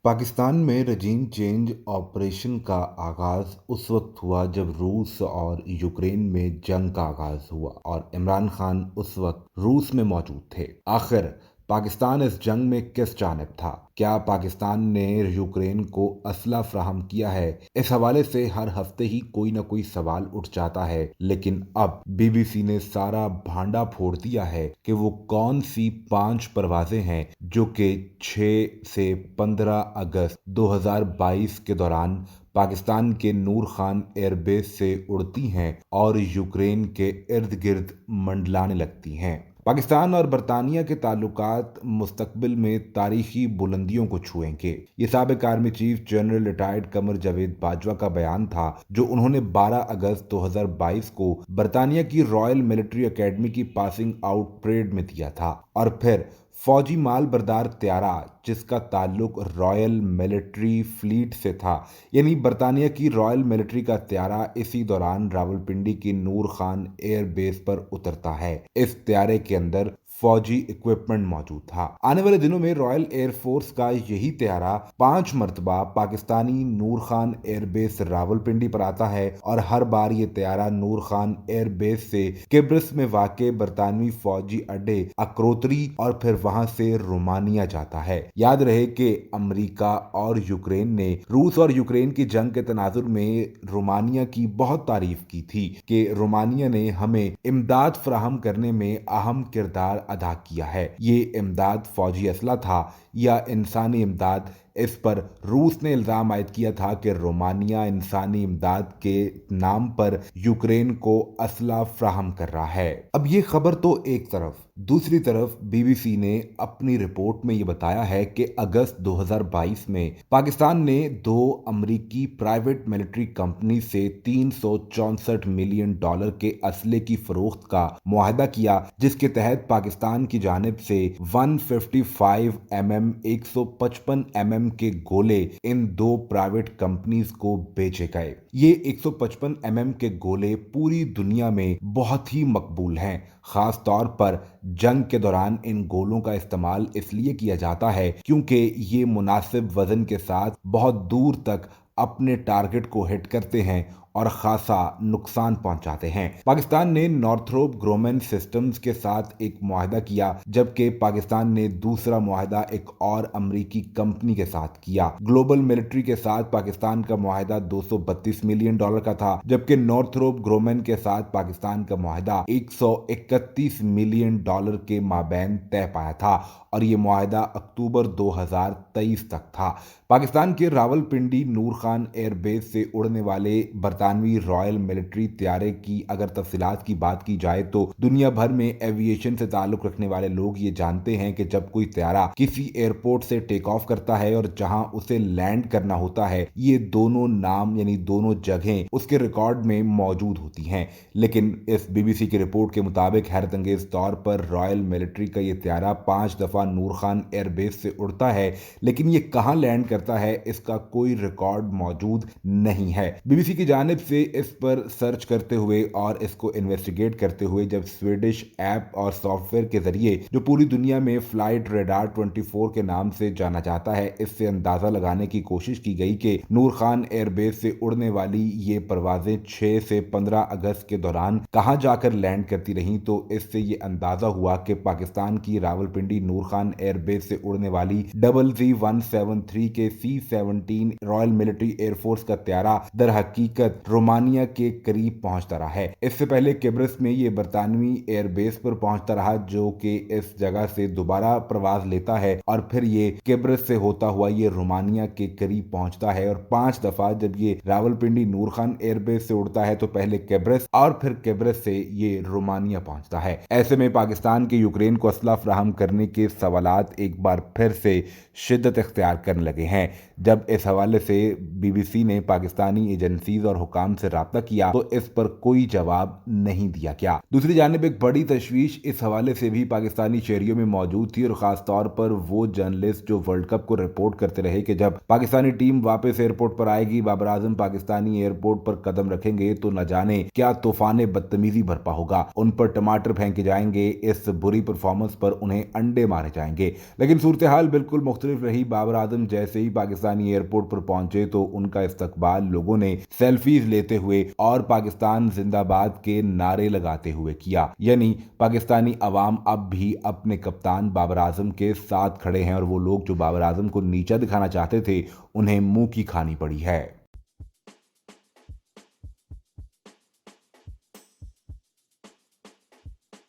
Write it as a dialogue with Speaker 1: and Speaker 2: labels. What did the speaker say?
Speaker 1: पाकिस्तान में रजीम change operation का आगाज़ उस वक्त हुआ जब रूस और यूक्रेन में जंग का आगाज़ हुआ और इमरान खान उस वक्त रूस में मौजूद थे। आखिर पाकिस्तान इस जंग में किस जानिब था? क्या पाकिस्तान ने यूक्रेन को असला फ्राहम किया है? इस हवाले से हर हफ्ते ही कोई ना कोई सवाल उठ जाता है, लेकिन अब बीबीसी ने सारा भांडा फोड़ दिया है कि वो कौन सी 5 परवाजें हैं जो कि 6 से 15 अगस्त 2022 के दौरान पाकिस्तान के नूर खान एयरबेस से उड़ती हैं और यूक्रेन के इर्द गिर्द मंडलाने लगती हैं। पाकिस्तान और बरतानिया के ताल्लुकात मुस्तकबिल में तारीखी बुलंदियों को छुएंगे। ये साबिक army chief general retired Qamar Javed Bajwa का बयान था, जो उन्होंने 12 अगस्त 2022 को बरतानिया की रॉयल मिलिट्री एकेडमी की पासिंग आउट परेड में दिया था। और फिर फौजी माल बरदार त्यारा, जिसका ताल्लुक रॉयल मिलिट्री फ्लीट से था, यानी बरतानिया की रॉयल मिलिट्री का त्यारा इसी दौरान रावलपिंडी की नूर खान एयर बेस पर उतरता है। इस त्यारे के अंदर फौजी इक्विपमेंट मौजूद था। आने वाले दिनों में रॉयल एयरफोर्स का यही त्यारा 5 मरतबा पाकिस्तानी नूर खान एयरबेस रावलपिंडी पर आता है और हर बार ये त्यारा नूर खान एयरबेस से किब्रस में वाक़े बरतानवी फौजी अड्डे अक्रोतरी और फिर वहां से रोमानिया जाता है। याद रहे कि अमेरिका और यूक्रेन ने रूस और यूक्रेन की जंग के तनाजुर में रोमानिया की बहुत तारीफ की थी कि रोमानिया ने हमें इमदाद फराहम करने में अहम किरदार अदा किया है। ये इमदाद फौजी असला था या इंसानी इमदाद? इस पर रूस ने इल्ज़ाम आयद किया था कि रोमानिया इंसानी इमदाद के नाम पर यूक्रेन को असला फ्राहम कर रहा है। अब ये खबर तो एक तरफ, दूसरी तरफ बीबीसी ने अपनी रिपोर्ट में ये बताया है कि अगस्त 2022 में पाकिस्तान ने 2 अमरीकी प्राइवेट मिलिट्री कंपनी से $364 मिलियन के असले की फरोख्त का मुआहदा किया, जिसके तहत पाकिस्तान की जानिब से 155 mm 155 mm के गोले इन 2 प्राइवेट कंपनीज को बेचे गए। ये 155 mm के गोले पूरी दुनिया में बहुत ही मकबूल हैं। खास तौर पर जंग के दौरान इन गोलों का इस्तेमाल इसलिए किया जाता है क्योंकि ये मुनासिब वजन के साथ बहुत दूर तक अपने टारगेट को हिट करते हैं और खासा नुकसान पहुंचाते हैं। पाकिस्तान ने नॉर्थरोप ग्रोमन सिस्टम्स के साथ एक मुआहदा किया, जबकि पाकिस्तान ने दूसरा मुआहदा एक और अमरीकी कंपनी के साथ किया। ग्लोबल मिलिट्री के साथ पाकिस्तान का मुआहदा $232 मिलियन का था, जबकि नॉर्थरोप ग्रोमन के साथ पाकिस्तान का मुआहदा $131 मिलियन के माबैन तय पाया था और ये मुआहदा अक्टूबर 2023 तक था। पाकिस्तान के रावलपिंडी नूर खान एयरबेस से उड़ने वाले बरतानवी रॉयल मिलिट्री त्यारे की अगर तफसीलात की बात की जाए तो दुनिया भर में एविएशन से ताल्लुक रखने वाले लोग ये जानते हैं कि जब कोई त्यारा किसी एयरपोर्ट से टेक ऑफ करता है और जहां उसे लैंड करना होता है, ये दोनों नाम यानी दोनों जगहें उसके रिकॉर्ड में मौजूद होती हैं। लेकिन इस बीबीसी की रिपोर्ट के मुताबिक हैरत अंगेज तौर पर रॉयल मिलिट्री का ये त्यारा 5 दफा नूर खान एयरबेस से उड़ता है, लेकिन ये कहां लैंड करता है इसका कोई रिकॉर्ड मौजूद नहीं है। बीबीसी की जानिब से इस पर सर्च करते हुए और इसको इन्वेस्टिगेट करते हुए जब स्वीडिश ऐप और सॉफ्टवेयर के जरिए, जो पूरी दुनिया में फ्लाइट रेडार 24 के नाम से जाना जाता है, इससे अंदाजा लगाने की कोशिश की गई कि नूर खान एयरबेस से उड़ने वाली ये परवाजें 6 से 15 अगस्त के दौरान कहां जाकर लैंड करती रहीं, तो इससे ये अंदाजा हुआ कि पाकिस्तान की रावलपिंडी नूर खान एयरबेस से उड़ने वाली ZZ-173 के C-17 रॉयल मिलिट्री एयरफोर्स का त्यारा दर हकीकत रोमानिया के करीब पहुंचता रहा है। इससे पहले किब्रस में ये बरतानवी एयरबेस पर पहुंचता रहा, जो कि इस जगह से दोबारा प्रवास लेता है और फिर ये किब्रस से होता हुआ ये रोमानिया के करीब पहुंचता है। और 5 दफा जब ये रावलपिंडी नूर खान एयरबेस से उड़ता है तो पहले किब्रस और फिर किब्रस से ये रोमानिया पहुंचता है। ऐसे में पाकिस्तान के यूक्रेन को असला फ्राहम करने के सवालात एक बार फिर से शिद्दत इख्तियार करने लगे हैं, जब इस हवाले से बीबीसी ने पाकिस्तानी एजेंसीज और हुकाम से राब्ता किया तो इस पर कोई जवाब नहीं दिया गया। दूसरी जानिब एक बड़ी तशवीश इस हवाले से भी पाकिस्तानी शहरियों में मौजूद थी और खास तौर पर वो जर्नलिस्ट जो वर्ल्ड कप को रिपोर्ट करते रहे कि जब पाकिस्तानी टीम वापस एयरपोर्ट पर आएगी, बाबर आजम पाकिस्तानी एयरपोर्ट पर कदम रखेंगे तो न जाने क्या तूफान बदतमीजी बरपा होगा, उन पर टमाटर फेंके जाएंगे, इस बुरी परफॉर्मेंस पर उन्हें अंडे मारे जाएंगे। लेकिन सूरत हाल बिल्कुल मुख्तलिफ रही। बाबर आजम जैसे ही पाकिस्तानी एयरपोर्ट पर पहुंचे तो उनका इस्तकबाल लोगों ने सेल्फीज लेते हुए और पाकिस्तान जिंदाबाद के नारे लगाते हुए किया। यानी पाकिस्तानी अवाम अब भी अपने कप्तान बाबर आजम के साथ खड़े हैं और वो लोग जो बाबर आजम को नीचा दिखाना चाहते थे उन्हें मुंह की खानी पड़ी है।